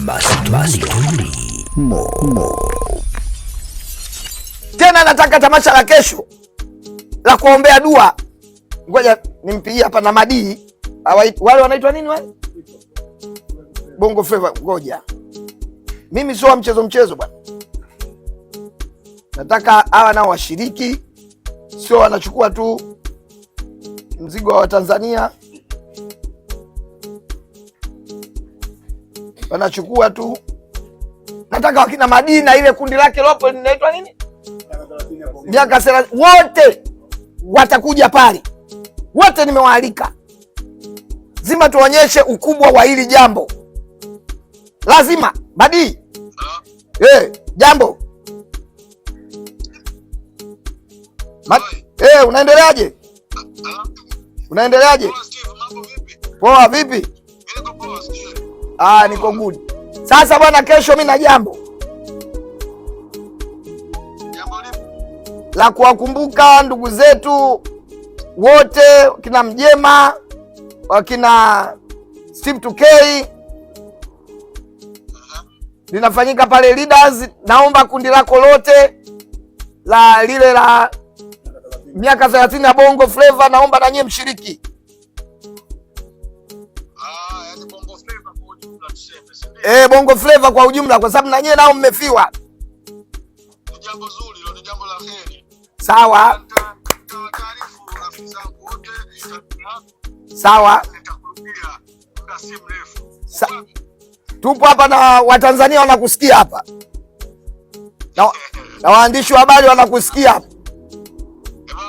Mastori Mo. Tena nataka tamasha la kesho la kuombea dua. Ngoja nimpigie hapa na madii. Wale wanaitwa nini wale? Bongo Flava. Ngoja. Mimi sio mchezo bwana. Nataka hawa nao washiriki, sio wanachukua tu mzigo wa Tanzania. Wanachukua tu. Nataka wakina Madina, ile kundi lake lopo linaitwa nini? Miaka 30. Wote watakuja pale. Wote nimewaalika. Zima tuonyeshe ukubwa wa hili jambo. Lazima. Badi. Jambo. Unaendeleaje? Unaendeleaje? Poa vipi? Niko good. Sasa bwana, kesho mimi na jambo la kuwakumbuka ndugu zetu wote, kina Mjema, wakina Steve 2K. Linafanyika pale Leaders. Naomba kundi lako lote la lile la miaka 30 ya Bongo Flava, naomba na nyie mshiriki. Yani Bongo Flava kwa ujumla tuseme. Bongo Flava kwa ujumla, kwa sababu na nyie nao mmefiwa. Ni jambo zuri, ni jambo la heri. Sawa. Taarifu rafiki zangu wote, sawa. Nitakurudia muda si mrefu. Tupo hapa na Watanzania wanakusikia hapa. Na waandishi wa habari wanakusikia hapa.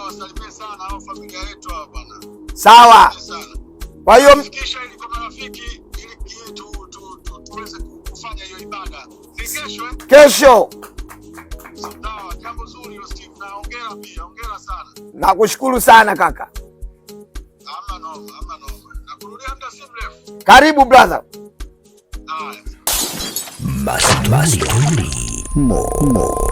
Wasalimie sana hao familia yetu hapa bwana. Sawa. Kwa hiyo fikisha ili kwa marafiki ili tuweze kufanya hiyo ibada. Ni kesho Kesho. Sawa, jambo zuri Steve, na hongera pia, hongera sana. Nakushukuru sana kaka. Ama noma. Nakurudia muda si mrefu. Karibu brother. Haya. Mastori Mo.